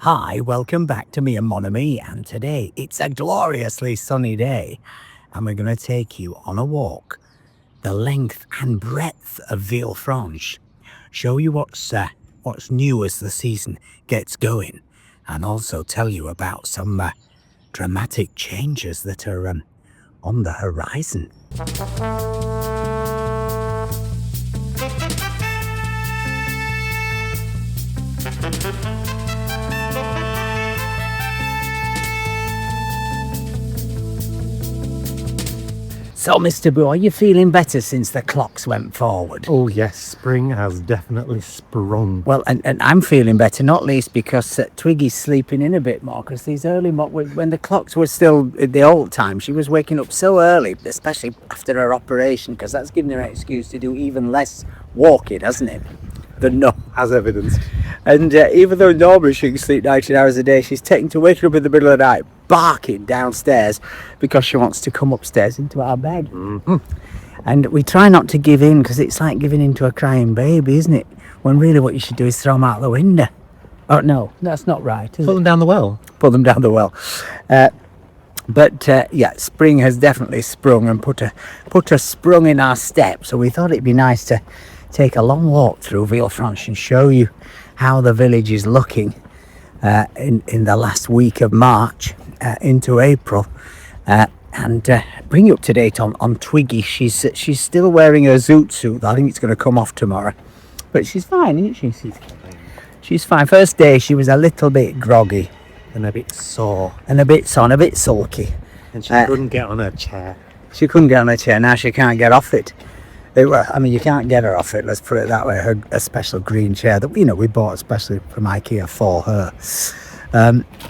Hi, welcome back to me and Mon Ami, and today it's a gloriously sunny day and we're going to take you on a walk the length and breadth of Villefranche, show you what's new as the season gets going, and also tell you about some dramatic changes that are on the horizon. So, Mr. Boo, are you feeling better since the clocks went forward? Oh yes, spring has definitely sprung. Well, and I'm feeling better, not least because Twiggy's sleeping in a bit more, because these early, when the clocks were still in the old time, she was waking up so early, especially after her operation, because that's given her an excuse to do even less walking, hasn't it? As evidenced. And even though normally she can sleep 19 hours a day, she's taken to waking up in the middle of the night, barking downstairs because she wants to come upstairs into our bed. Mm-hmm. And we try not to give in, because it's like giving in to a crying baby, isn't it? When really what you should do is throw them out the window. Oh no, that's not right, is it? Pull them down the well. Pull them down the well. But yeah, spring has definitely sprung and put a sprung in our step. So we thought it'd be nice to take a long walk through Villefranche and show you how the village is looking in the last week of March into April, and bring you up to date on Twiggy. She's still wearing her zoot suit. I think it's going to come off tomorrow, but she's fine, isn't she? She's fine. First day she was a little bit groggy And a bit sore. and a bit sulky. And she couldn't get on her chair. She couldn't get on her chair. Now she can't get off it. I mean, you can't get her off it, let's put it that way. A special green chair that we bought especially from IKEA for her.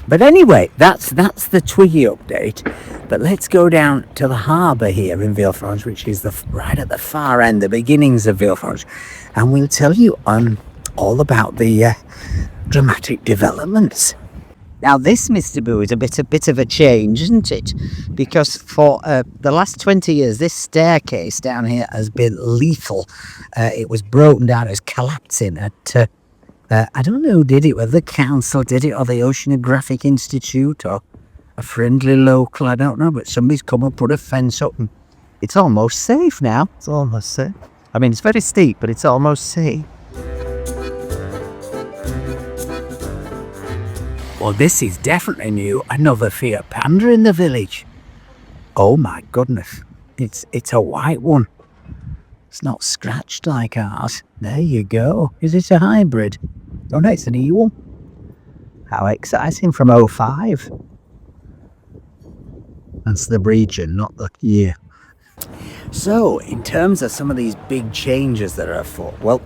But anyway, that's the Twiggy update. But let's go down to the harbour here in Villefranche, which is right at the far end, the beginnings of Villefranche, and we'll tell you all about the dramatic developments. Now this, Mr. Boo, is a bit of a change, isn't it? Because for the last 20 years, this staircase down here has been lethal. It was broken down, it was collapsing at, I don't know who did it, whether the council did it or the Oceanographic Institute or a friendly local, I don't know, but somebody's come and put a fence up and it's almost safe now. It's almost safe. I mean, it's very steep, but it's almost safe. Well, this is definitely new. Another Fiat Panda in the village. Oh my goodness. It's a white one. It's not scratched like ours. There you go. Is it a hybrid? Oh no, it's an E1. How exciting, from 05. That's the region, not the year. So, in terms of some of these big changes that are afoot, well,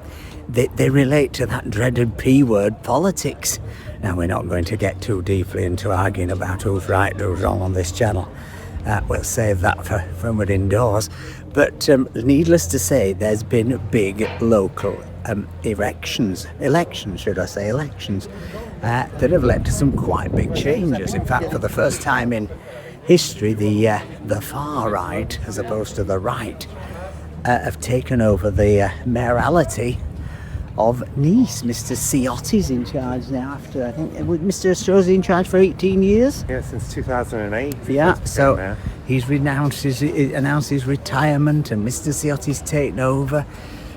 they relate to that dreaded P word, politics. Now, we're not going to get too deeply into arguing about who's right, who's wrong on this channel. We'll save that for when we're indoors. But needless to say, there's been big local elections that have led to some quite big changes. In fact, for the first time in history, the far right, as opposed to the right, have taken over the mayoralty of Nice. Mr. Ciotti's in charge now after, I think, Mr. Estrosi in charge for 18 years? Yeah, since 2008. Yeah, so he's announced his retirement and Mr. Ciotti's taken over.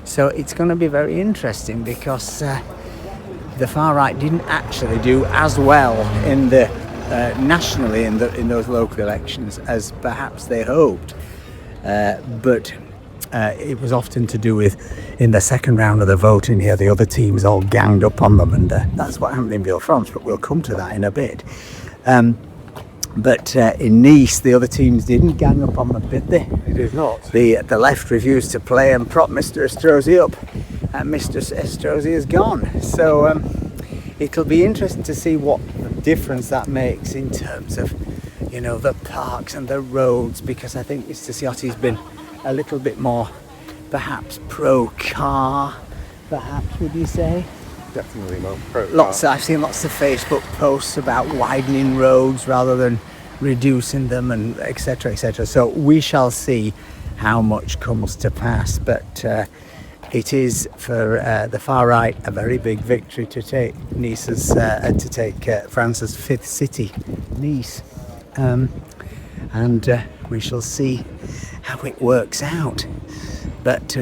So it's going to be very interesting because the far right didn't actually do as well in the nationally in those local elections as perhaps they hoped. But it was often to do with, in the second round of the voting here, the other teams all ganged up on them, and that's what happened in Villefranche, but we'll come to that in a bit. But in Nice, the other teams didn't gang up on them, did they? It is not. The left refused to play and prop Mr. Estrosi up, and Mr. Estrosi is gone. So it'll be interesting to see what difference that makes in terms of, the parks and the roads, because I think Mr. Ciotti's been a little bit more, perhaps, pro-car, perhaps, would you say? Definitely more pro-car. I've seen lots of Facebook posts about widening roads rather than reducing them, and etc., etc. So we shall see how much comes to pass. But It is for the far right a very big victory to take France's fifth city, Nice, and we shall see how it works out. But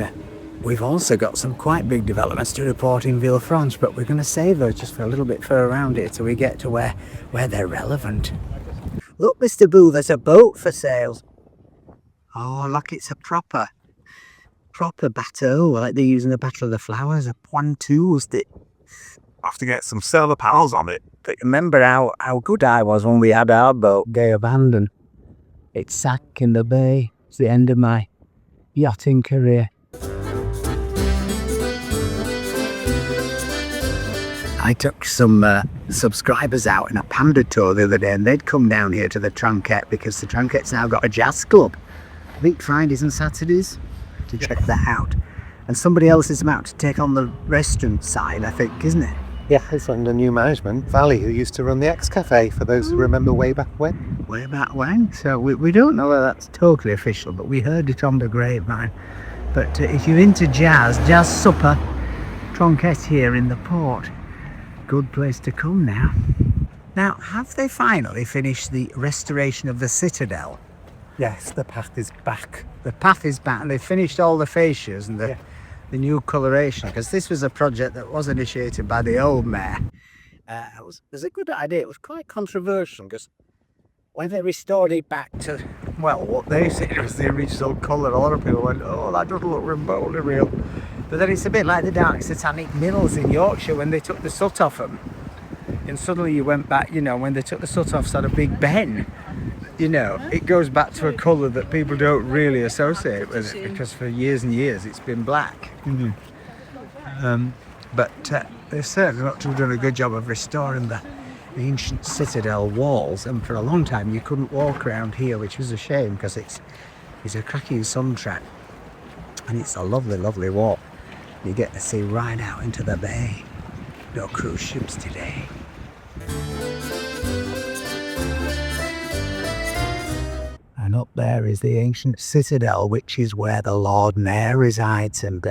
we've also got some quite big developments to report in Villefranche, but we're going to save those just for a little bit further around it till we get to where they're relevant. Look, Mr. Boo, there's a boat for sale. Oh, look, it's a proper bateau, like they use in the Battle of the Flowers, a pontoon. I have to get some solar panels on it. But remember how good I was when we had our boat gay abandoned. It sank in the bay. It's the end of my yachting career. I took some subscribers out in a panda tour the other day, and they'd come down here to the Tronquet because the Tronquet's now got a jazz club. I think Fridays and Saturdays, to check that out. And somebody else is about to take on the restaurant side, I think, isn't it? Yeah, it's under new management. Valley, who used to run the X-Cafe, for those who remember way back when. Way back when? So we don't know whether that's totally official, but we heard it on the grapevine. But if you're into jazz supper, Tronquet here in the port. Good place to come now. Now, have they finally finished the restoration of the Citadel? Yes, the path is back. The path is back, and they finished all the fascias and the new coloration, because this was a project that was initiated by the old mayor. It was a good idea. It was quite controversial because when they restored it back to, well, what they said was the original colour, a lot of people went, oh, that doesn't look remotely real. But then it's a bit like the Dark Satanic Mills in Yorkshire when they took the soot off them. And suddenly you went back, when they took the soot off Sort of Big Ben, it goes back to a colour that people don't really associate with it, because for years and years it's been black. But they've certainly not done a good job of restoring the ancient citadel walls, and for a long time you couldn't walk around here, which was a shame because it's a cracking sun trap and it's a lovely, lovely walk. You get to see right out into the bay. No cruise ships today. And up there is the ancient citadel, which is where the Lord Mayor resides, and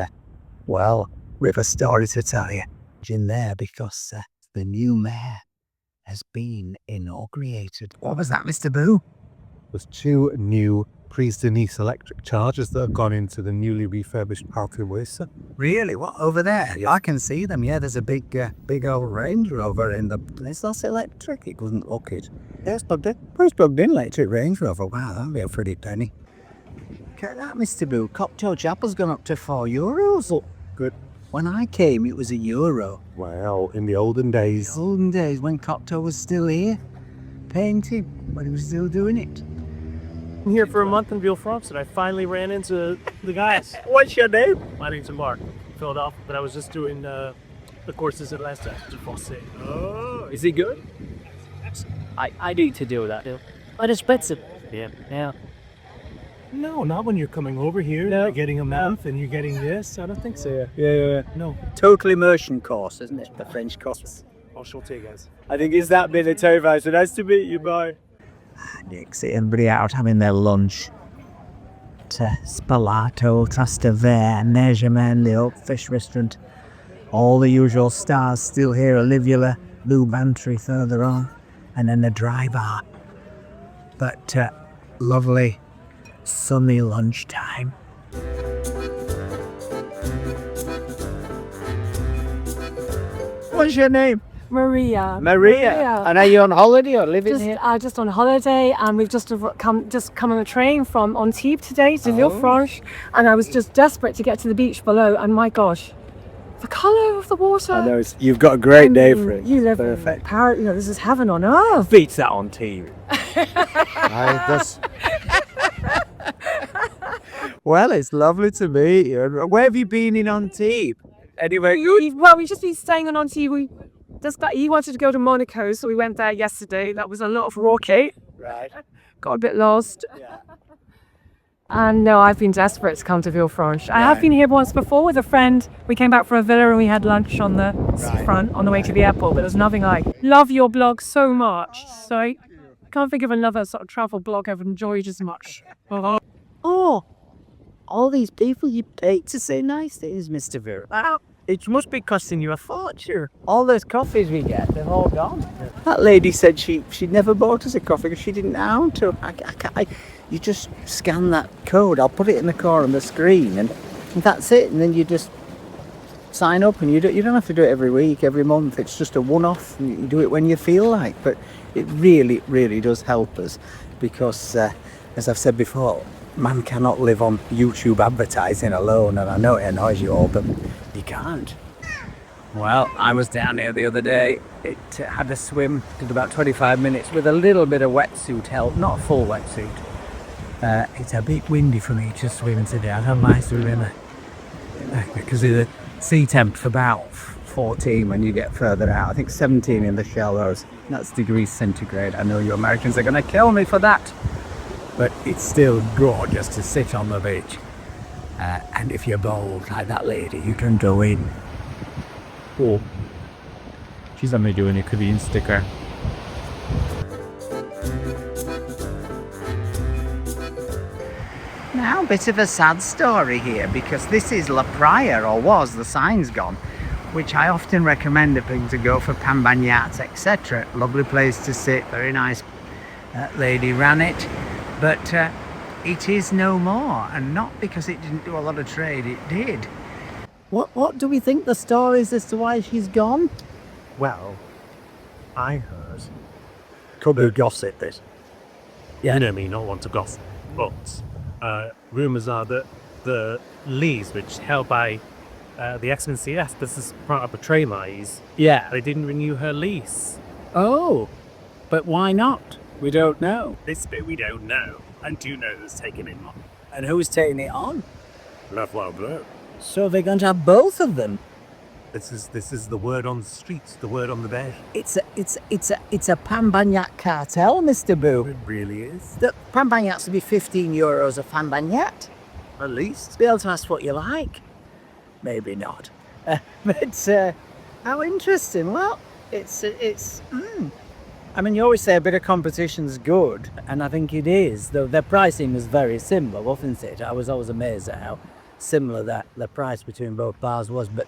river story to tell you in there, because the new mayor has been inaugurated. What was that, Mr. Boo? There's 2 new Prise de Nice electric chargers that have gone into the newly refurbished Carpuride. Really? What, over there? I can see them. Yeah, there's a big old Range Rover in the place. That's electric. It doesn't look it. Yeah, it's plugged in. It's plugged in, electric Range Rover. Wow, that'd be a pretty penny. Look at that, Mr. Boo. Cocktail Chapel's gone up to €4. Look, good. When I came, it was €1. Wow, in the olden days. The olden days when Cocktail was still here, painting, but he was still doing it. I'm here for a month in Villefranche, and I finally ran into the guys. What's your name? My name's Mark, Philadelphia, but I was just doing the courses at last time to Francais. Oh, is he good? I need to do that. But it's expensive. Yeah. No, not when you're coming over here. No. You're getting a month and you're getting this. I don't think so. Yeah. No. Total immersion course, isn't it? The French course. Enchanté, guys. I think it's that bit of Tova, so nice to meet you, bye. Nick, see everybody out having their lunch at Spalato, Trastevere, Negerman, the old fish restaurant. All the usual stars still here, Olivia, Blue Bantry further on, and then the dry bar. But lovely, sunny lunchtime. What's your name? Maria. And are you on holiday or living here? Just on holiday, and we've just come on a train from Antibes today to Villefranche, and I was just desperate to get to the beach below, and my gosh, the colour of the water. I know, you've got a great day for it. You live Perfect. in Paris, this is heaven on earth. Beats that on TV. Well, it's lovely to meet you. Where have you been in Antibes? Anyway, We've just been staying on Antibes. He wanted to go to Monaco, so we went there yesterday. That was a lot of rocky. right. Got a bit lost. Yeah. And no, I've been desperate to come to Villefranche. I have been here once before with a friend. We came back from a villa and we had lunch on the seafront on the way to the airport, but there's nothing like. Love your blog so much. So I can't think of another sort of travel blog I've enjoyed as much. all these people you pay to say nice things, Mr. Vera. Wow, it must be costing you a fortune. All those coffees we get, they've all gone. That lady said she'd never bought us a coffee because she didn't know how to. You just scan that code. I'll put it in the corner of the screen, and that's it. And then you just sign up, and you don't have to do it every week, every month. It's just a one-off, and you do it when you feel like. But it really, really does help us because, as I've said before, man cannot live on YouTube advertising alone, and I know it annoys you all, but you can't. Well, I was down here the other day. It had a swim, did about 25 minutes with a little bit of wetsuit help, not a full wetsuit. It's a bit windy for me to swim today. I don't like swimming because of the sea temp about 14 when you get further out. I think 17 in the shallows. That's degrees centigrade. I know you Americans are going to kill me for that, but it's still gorgeous to sit on the beach. And if you're bold like that lady, you can go in. Cool. She's only doing a Korean sticker. Now, a bit of a sad story here because this is La Praia, or was, the sign's gone, which I often recommend people to go for Pambagnats, etc. Lovely place to sit, very nice lady ran it, but it is no more, and not because it didn't do a lot of trade, it did. What do we think the story is as to why she's gone? Well, I heard. Could be gossip, this. Yeah. You know me, not want to gossip, but rumours are that the lease, which is held by the XMCS, this is part of a Traymais. Yeah. They didn't renew her lease. Oh, but why not? We don't know. This bit we don't know. And do know who's taking it on. And who's taking it on? Love Wild Blue. So they're going to have both of them. This is the word on the streets, the word on the bed. It's a Pambagnat cartel, Mr. Boo. It really is. The Pambagnats will be €15 a Pambagnat. At least. Be able to ask what you like. Maybe not. But how interesting. Well, I mean, you always say a bit of competition's good, and I think it is. Though their pricing was very similar, wasn't it? I was always amazed at how similar the price between both bars was. But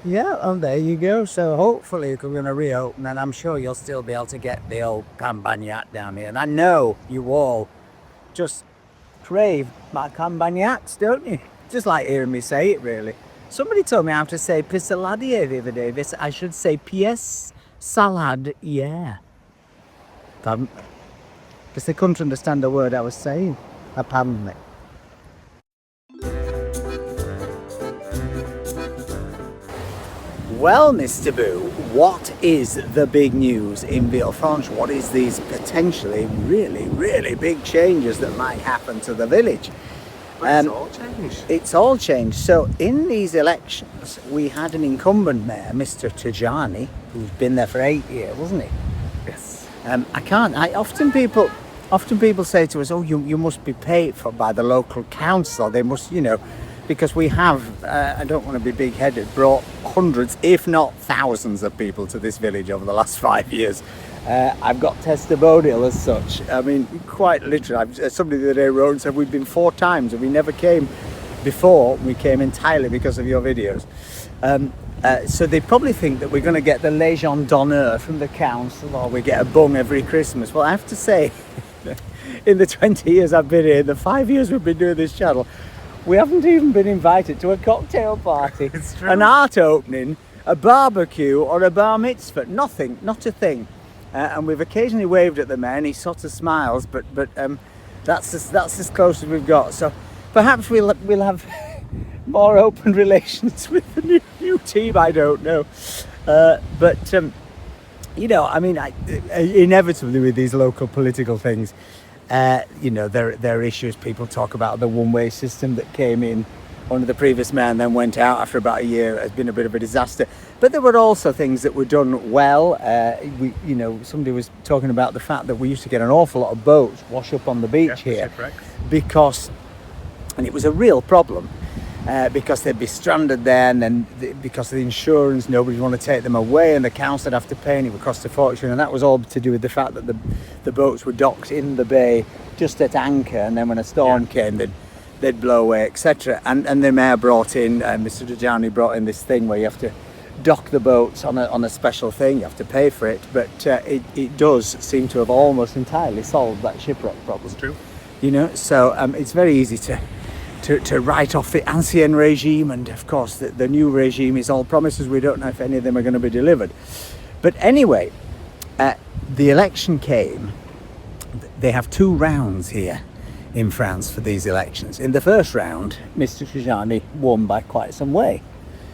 yeah, oh, there you go. So hopefully we're going to reopen, and I'm sure you'll still be able to get the old Pambagnat down here. And I know you all just crave my Pambagnats, don't you? Just like hearing me say it, really. Somebody told me how to say pissaladier the other day. I should say pièce salad, yeah. Because they couldn't understand the word I was saying, apparently. Well, Mr. Boo, what is the big news in Villefranche? What is these potentially really, really big changes that might happen to the village? It's all changed. It's all changed. So in these elections, we had an incumbent mayor, Mr. Tajani, who's been there for 8 years, wasn't he? Yes. Often people say to us, oh, you must be paid for by the local council. They must, because we have, I don't want to be big-headed, brought hundreds, if not thousands of people to this village over the last 5 years. I've got testimonial as such. I mean, quite literally. Somebody the other day wrote and said we've been 4 times and we never came before. We came entirely because of your videos. So they probably think that we're going to get the Légion d'honneur from the council, or we get a bung every Christmas. Well, I have to say, in the 20 years I've been here, the 5 years we've been doing this channel, we haven't even been invited to a cocktail party, It's true. an art opening, a barbecue, or a bar mitzvah. Nothing, not a thing. And we've occasionally waved at the mayor, and he sort of smiles, but that's as close as we've got. So perhaps we'll have more open relations with the new team. I don't know, but I mean, inevitably with these local political things, there are issues. People talk about the one-way system that came in under the previous mayor and then went out after about a year. Has been a bit of a disaster. But there were also things that were done well. Somebody was talking about the fact that we used to get an awful lot of boats wash up on the beach here, because, and it was a real problem, because they'd be stranded there, and then because of the insurance, nobody would want to take them away, and the council would have to pay, and it would cost a fortune. And that was all to do with the fact that the boats were docked in the bay just at anchor, and then when a storm came, they'd blow away, etc. And the mayor brought in, Mr. DJI brought in this thing where you have to dock the boats on a special thing. You have to pay for it, but it does seem to have almost entirely solved that shipwreck problem. It's true. You know, so it's very easy to write off the ancien regime, and of course the new regime is all promises. We don't know if any of them are going to be delivered. But anyway, the election came. They have 2 rounds here in France for these elections. In the first round, Mr. Tijani won by quite some way.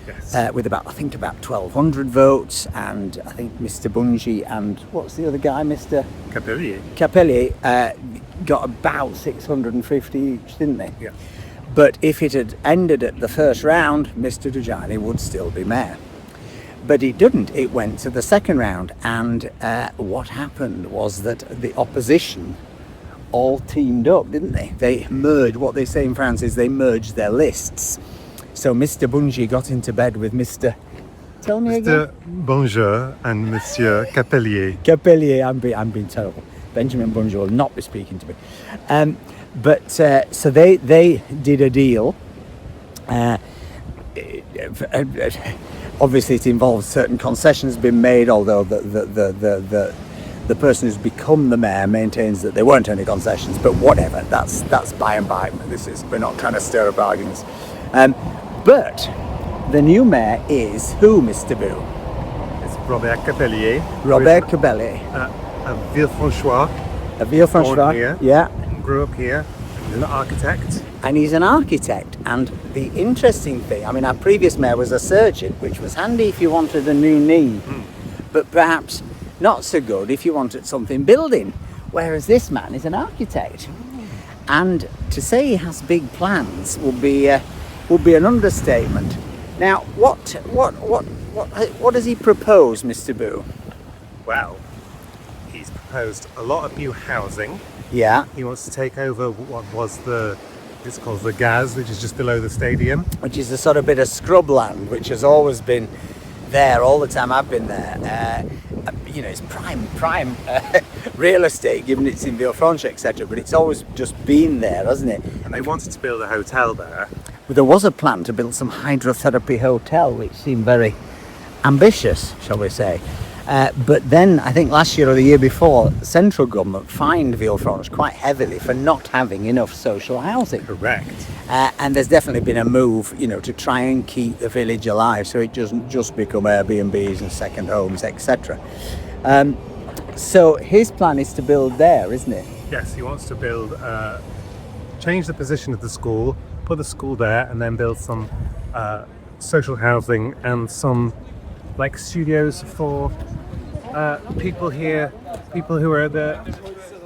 Yes. With about 1,200 votes, and I think Mr. Bungie and what's the other guy, Mr. Capellier, got about 650 each, didn't they? Yeah. But if it had ended at the first round, Mr. Tijani would still be mayor. But it didn't. It went to the second round, and what happened was that the opposition all teamed up, didn't they? They merged. What they say in France is they merged their lists. So Mr. Bungie got into bed with Mr. Tell me again. Mr. Bonjour and Monsieur Capellier. Capellier. I'm being terrible. Benjamin Bungie will not be speaking to me. But so they did a deal. Obviously, it involves certain concessions being made, although the person who's become the mayor maintains that there weren't any concessions. But whatever, that's by and by. We're not trying to stir up arguments. But the new mayor is who, Mr. Boo? It's Robert Capellier. Robert Capellier. A Villefranchois. A Villefranche, Born here. yeah. Grew up here. He's an architect. And he's an architect. And the interesting thing, I mean, our previous mayor was a surgeon, which was handy if you wanted a new knee, but perhaps not so good if you wanted something building. Whereas this man is an architect. And to say he has big plans would be an understatement. Now, what does he propose, Mr. Boo? Well, he's proposed a lot of new housing. Yeah, He wants to take over what was it's called the Gaz, which is just below the stadium. which is a sort of bit of scrubland, which has always been there all the time I've been there. You know, it's prime real estate, given it's in Villefranche, etc. But it's always just been there, hasn't it? And they wanted to build a hotel there. There was a plan to build some hydrotherapy hotel, which seemed very ambitious, shall we say. But then, I think last year or the year before, the central government fined Villefranche quite heavily for not having enough social housing. Correct. And there's definitely been a move, you know, to try and keep the village alive so it doesn't just become Airbnbs and second homes, etc. So his plan is to build there, isn't it? Yes, he wants to build, change the position of the school, put the school there, and then build some social housing and some like studios for people who are at the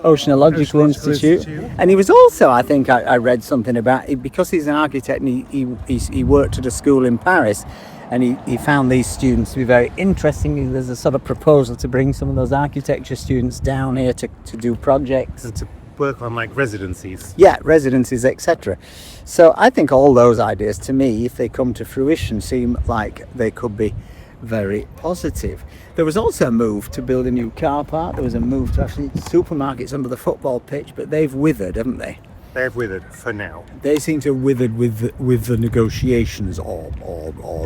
Oceanological Institute. And he was also, I think I read something about it, because he's an architect and he worked at a school in Paris, and he found these students to be very interesting. There's a sort of proposal to bring some of those architecture students down here to do projects. to work on like residencies. Yeah, residencies, etc. So I think all those ideas, to me, if they come to fruition, seem like they could be very positive. There was also a move to build a new car park. There was a move to actually supermarkets under the football pitch, but they've withered, haven't they? They've withered for now. They seem to have withered with the negotiations or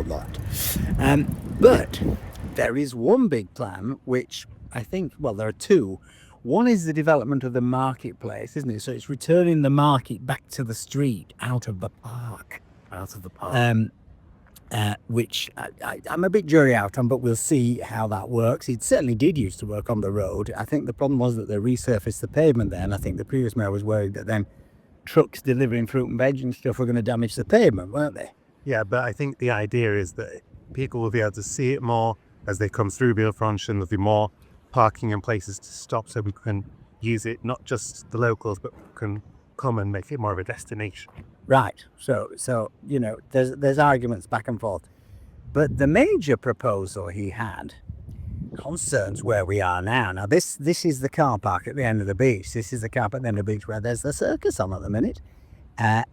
that. But there is one big plan, which I think, well, there are two. One is the development of the marketplace, isn't it? So it's returning the market back to the street, out of the park. Which I'm a bit jury out on, but we'll see how that works. It certainly did used to work on the road. I think the problem was that they resurfaced the pavement there, and I think the previous mayor was worried that then trucks delivering fruit and veg and stuff were going to damage the pavement, weren't they? Yeah, but I think the idea is that people will be able to see it more as they come through Villefranche, and there'll be more parking and places to stop so we can use it, not just the locals, but can come and make it more of a destination. Right. So you know, there's arguments back and forth. But the major proposal he had concerns where we are now. Now, this is the car park at the end of the beach. This is the car park at the end of the beach where there's the circus on at the minute.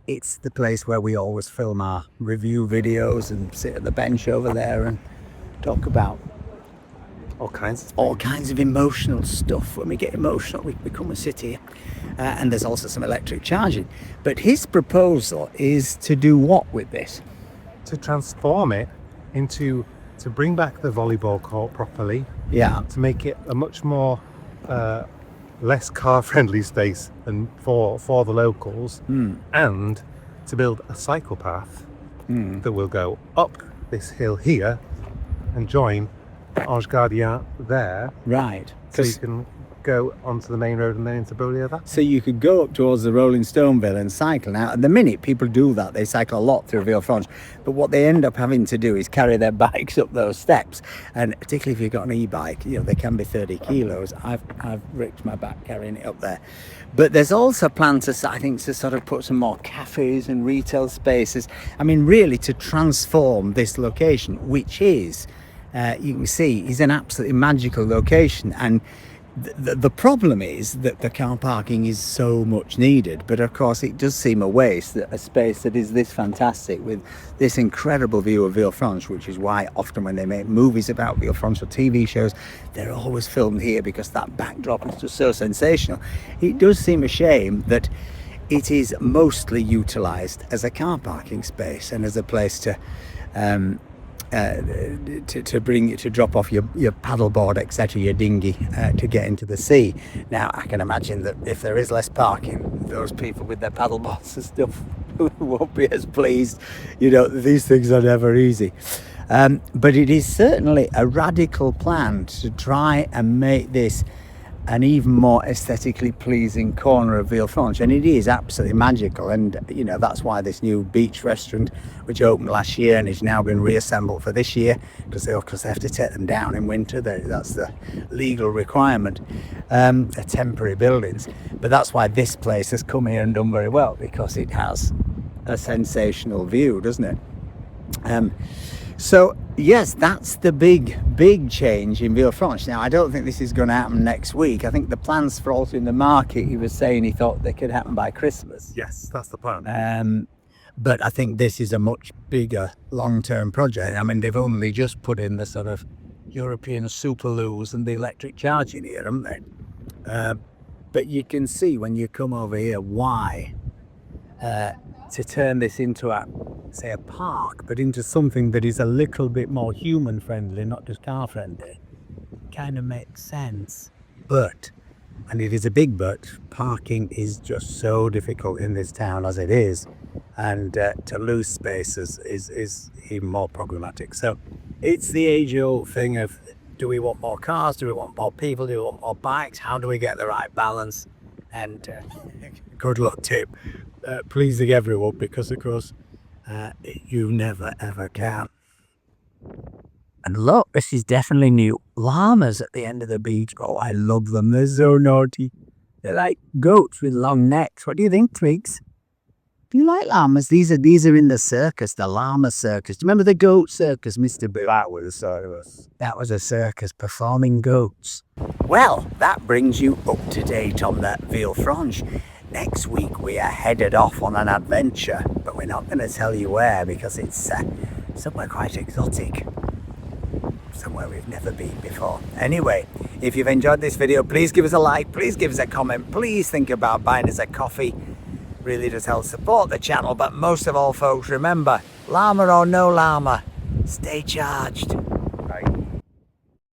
It's the place where we always film our review videos and sit at the bench over there and talk about All kinds. All kinds of emotional stuff. When we get emotional, we come and sit here. And there's also some electric charging. But his proposal is to do what with this? To transform it into, to bring back the volleyball court properly, Yeah. to make it a much more less car-friendly space and for the locals, and to build a cycle path that will go up this hill here and join Ange Gardien there, Right. so you can go onto the main road and then into Beaulieu. So you could go up towards the Rolling Stoneville and cycle. Now, at the minute, people do that. They cycle a lot through Villefranche. But what they end up having to do is carry their bikes up those steps. And particularly if you've got an e-bike, you know, they can be 30 kilos. I've ripped my back carrying it up there. But there's also plans to, I think, to sort of put some more cafes and retail spaces. I mean, really to transform this location, which is, you can see, is an absolutely magical location. And the problem is that the car parking is so much needed, but of course it does seem a waste that a space that is this fantastic with this incredible view of Villefranche, which is why often when they make movies about Villefranche or TV shows, they're always filmed here because that backdrop is just so sensational. It does seem a shame that it is mostly utilised as a car parking space and as a place to drop off your paddleboard, etc., your dinghy, to get into the sea. Now, I can imagine that if there is less parking, those people with their paddleboards and stuff won't be as pleased. You know, these things are never easy. But it is certainly a radical plan to try and make this an even more aesthetically pleasing corner of Villefranche, and it is absolutely magical. And you know, that's why this new beach restaurant, which opened last year and is now been reassembled for this year, because they have to take them down in winter. That's the legal requirement. They're temporary buildings, but that's why this place has come here and done very well, because it has a sensational view, doesn't it? So yes, that's the big change in Villefranche. Now, I don't think this is going to happen next week. I think the plans for altering the market, he was saying he thought they could happen by Christmas. Yes, that's the plan. But I think this is a much bigger long-term project. I mean, they've only just put in the sort of European superloos and the electric charging here, haven't they? But you can see when you come over here why to turn this into a park, but into something that is a little bit more human friendly, not just car friendly, kind of makes sense. But, and it is a big but, parking is just so difficult in this town as it is, and to lose spaces is even more problematic. So it's the age-old thing of, do we want more cars, do we want more people, do we want more bikes, how do we get the right balance? And good luck tip, pleasing everyone, because of course you never ever can. And look, this is definitely new. Llamas at the end of the beach. Oh, I love them. They're so naughty. They're like goats with long necks. What do you think, Twigs? Do you like llamas? These are in the circus, the llama circus. Do you remember the goat circus, Mr. Boo? That was a circus performing goats. Well, that brings you up to date on that Villefranche. Next week we are headed off on an adventure, but we're not going to tell you where because it's somewhere quite exotic. Somewhere we've never been before. Anyway, if you've enjoyed this video, please give us a like, please give us a comment, please think about buying us a coffee. Really does help support the channel, but most of all, folks, remember, llama or no llama, stay charged.